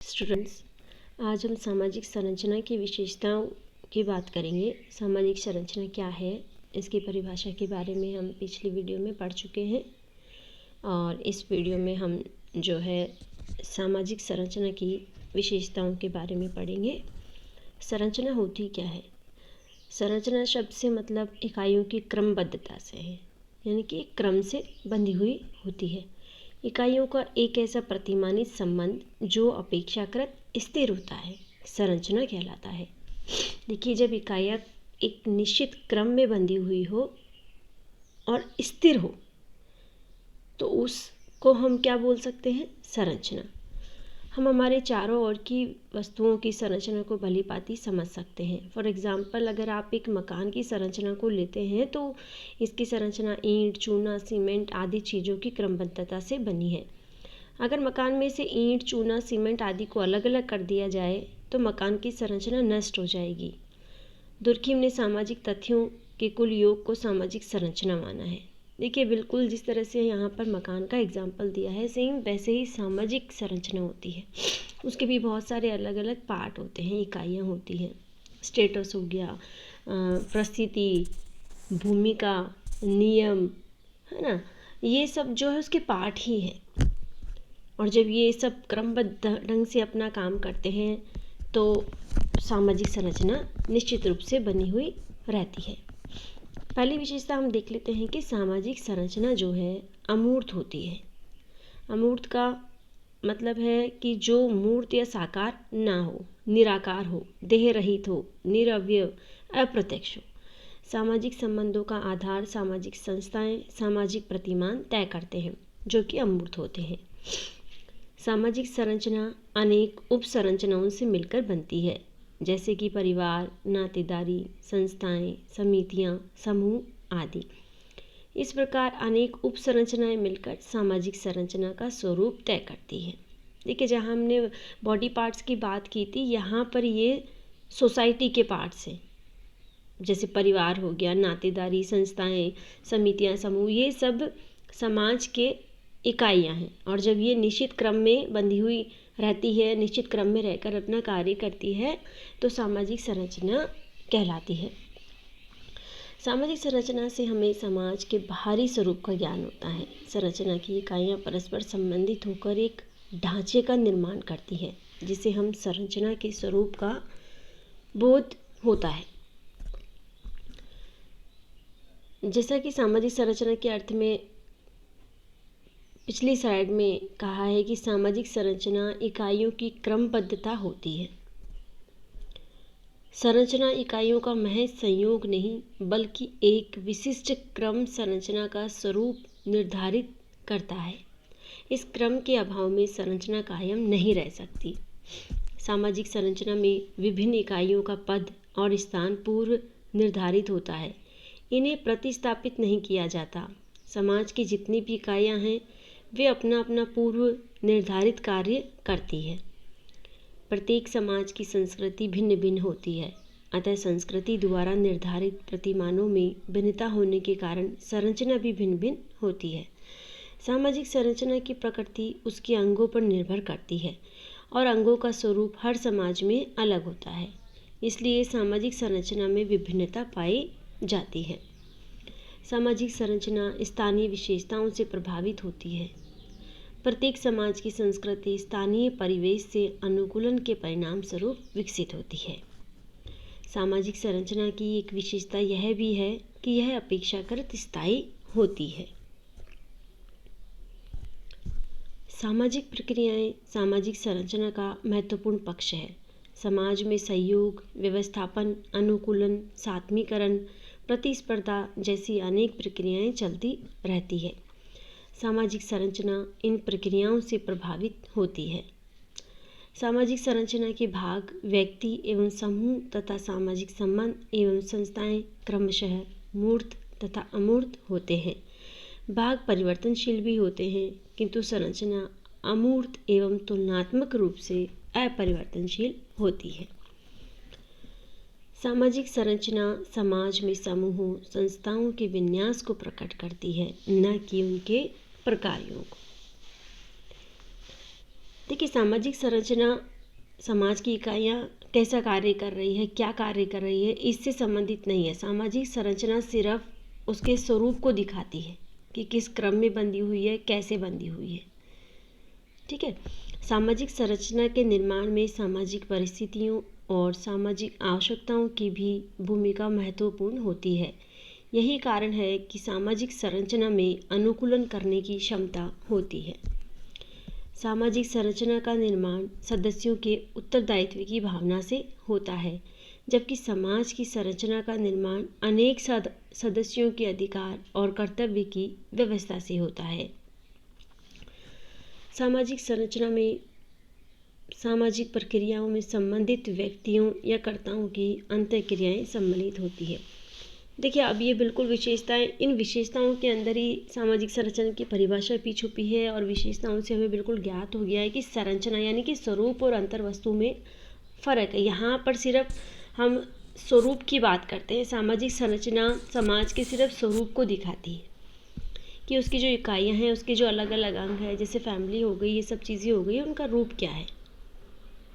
Students, आज हम सामाजिक संरचना की विशेषताओं की बात करेंगे। सामाजिक संरचना क्या है, इसकी परिभाषा के बारे में हम पिछली वीडियो में पढ़ चुके हैं और इस वीडियो में हम जो है सामाजिक संरचना की विशेषताओं के बारे में पढ़ेंगे। संरचना होती क्या है? संरचना शब्द से मतलब इकाइयों की क्रमबद्धता से है, यानी कि एक क्रम से बंधी हुई होती है। इकाइयों का एक ऐसा प्रतिमानित संबंध जो अपेक्षाकृत स्थिर होता है संरचना कहलाता है। देखिए, जब इकाइयाँ एक निश्चित क्रम में बंधी हुई हो और स्थिर हो तो उसको हम क्या बोल सकते हैं? संरचना। हम हमारे चारों ओर की वस्तुओं की संरचना को भलीभांति समझ सकते हैं। फॉर एग्ज़ाम्पल, अगर आप एक मकान की संरचना को लेते हैं तो इसकी संरचना ईंट, चूना, सीमेंट आदि चीज़ों की क्रमबद्धता से बनी है। अगर मकान में से ईंट, चूना, सीमेंट आदि को अलग अलग कर दिया जाए तो मकान की संरचना नष्ट हो जाएगी। दुर्खिम ने सामाजिक तथ्यों के कुल योग को सामाजिक संरचना माना है। देखिए, बिल्कुल जिस तरह से यहाँ पर मकान का एग्जाम्पल दिया है, सेम वैसे ही सामाजिक संरचना होती है। उसके भी बहुत सारे अलग अलग पार्ट होते हैं, इकाइयाँ होती हैं। स्टेटस हो गया, परिस्थिति, भूमिका, नियम, है ना, ये सब जो है उसके पार्ट ही हैं। और जब ये सब क्रमबद्ध ढंग से अपना काम करते हैं तो सामाजिक संरचना निश्चित रूप से बनी हुई रहती है। पहली विशेषता हम देख लेते हैं कि सामाजिक संरचना जो है अमूर्त होती है। अमूर्त का मतलब है कि जो मूर्त या साकार ना हो, निराकार हो, देह रहित हो, निरवयव, अप्रत्यक्ष हो। सामाजिक संबंधों का आधार सामाजिक संस्थाएं, सामाजिक प्रतिमान तय करते हैं जो कि अमूर्त होते हैं। सामाजिक संरचना अनेक उप संरचनाओं से मिलकर बनती है, जैसे कि परिवार, नातेदारी, संस्थाएं, समितियां, समूह आदि। इस प्रकार अनेक उप संरचनाएं मिलकर सामाजिक संरचना का स्वरूप तय करती हैं। देखिए, जहाँ हमने बॉडी पार्ट्स की बात की थी, यहाँ पर ये सोसाइटी के पार्ट्स हैं, जैसे परिवार हो गया, नातेदारी, संस्थाएं, समितियां, समूह, ये सब समाज के इकाइयाँ हैं। और जब ये निश्चित क्रम में बंधी हुई रहती है, निश्चित क्रम में रहकर अपना कार्य करती है तो सामाजिक संरचना कहलाती है। सामाजिक संरचना से हमें समाज के बाहरी स्वरूप का ज्ञान होता है। संरचना की इकाइयाँ परस्पर संबंधित होकर एक ढांचे का निर्माण करती है, जिसे हम संरचना के स्वरूप का बोध होता है। जैसा कि सामाजिक संरचना के अर्थ में पिछली स्लाइड में कहा है कि सामाजिक संरचना इकाइयों की क्रमबद्धता होती है। संरचना इकाइयों का महज संयोग नहीं बल्कि एक विशिष्ट क्रम संरचना का स्वरूप निर्धारित करता है। इस क्रम के अभाव में संरचना कायम नहीं रह सकती। सामाजिक संरचना में विभिन्न इकाइयों का पद और स्थान पूर्व निर्धारित होता है। इन्हें प्रतिस्थापित नहीं किया जाता। समाज की जितनी भी इकाइयाँ हैं वे अपना अपना पूर्व निर्धारित कार्य करती है। प्रत्येक समाज की संस्कृति भिन्न भिन्न होती है, अतः संस्कृति द्वारा निर्धारित प्रतिमानों में भिन्नता होने के कारण संरचना भी भिन्न भिन्न होती है। सामाजिक संरचना की प्रकृति उसके अंगों पर निर्भर करती है और अंगों का स्वरूप हर समाज में अलग होता है, इसलिए सामाजिक संरचना में विभिन्नता पाई जाती है। सामाजिक संरचना स्थानीय विशेषताओं से प्रभावित होती है। प्रत्येक समाज की संस्कृति स्थानीय परिवेश से अनुकूलन के परिणाम स्वरूप विकसित होती है। सामाजिक संरचना की एक विशेषता यह भी है कि यह अपेक्षाकृत स्थायी होती है। सामाजिक प्रक्रियाएं सामाजिक संरचना का महत्वपूर्ण पक्ष है। समाज में सहयोग, व्यवस्थापन, अनुकूलन, सात्मीकरण, प्रतिस्पर्धा जैसी अनेक प्रक्रियाएं चलती रहती है। सामाजिक संरचना इन प्रक्रियाओं से प्रभावित होती है। सामाजिक संरचना के भाग व्यक्ति एवं समूह तथा सामाजिक संबंध एवं संस्थाएं क्रमशः मूर्त तथा अमूर्त होते हैं। भाग परिवर्तनशील भी होते हैं, किंतु संरचना अमूर्त एवं तुलनात्मक रूप से अपरिवर्तनशील होती है। सामाजिक संरचना समाज में समूहों, संस्थाओं के विन्यास को प्रकट करती है, न कि उनके प्रकारों को। देखिए, सामाजिक संरचना समाज की इकाइयाँ कैसा कार्य कर रही है, क्या कार्य कर रही है, इससे संबंधित नहीं है। सामाजिक संरचना सिर्फ उसके स्वरूप को दिखाती है कि किस क्रम में बंधी हुई है, कैसे बंधी हुई है। ठीक है। सामाजिक संरचना के निर्माण में सामाजिक परिस्थितियों और सामाजिक आवश्यकताओं की भी भूमिका महत्वपूर्ण होती है। यही कारण है कि सामाजिक संरचना में अनुकूलन करने की क्षमता होती है। सामाजिक संरचना का निर्माण सदस्यों के उत्तरदायित्व की भावना से होता है, जबकि समाज की संरचना का निर्माण अनेक सदस्यों के अधिकार और कर्तव्य की व्यवस्था से होता है। सामाजिक संरचना में सामाजिक प्रक्रियाओं में संबंधित व्यक्तियों या कर्ताओं की अंतःक्रियाएं सम्मिलित होती है। देखिए, अब ये बिल्कुल विशेषताएं, इन विशेषताओं के अंदर ही सामाजिक संरचना की परिभाषा भी छुपी है और विशेषताओं से हमें बिल्कुल ज्ञात हो गया है कि संरचना यानी कि स्वरूप और अंतर्वस्तु में फ़र्क है। यहाँ पर सिर्फ हम स्वरूप की बात करते हैं। सामाजिक संरचना समाज के सिर्फ स्वरूप को दिखाती है कि उसकी जो इकाइयाँ हैं, उसके जो अलग अलग अंग हैं, जैसे फैमिली हो गई, ये सब चीज़ें हो गई, उनका रूप क्या है।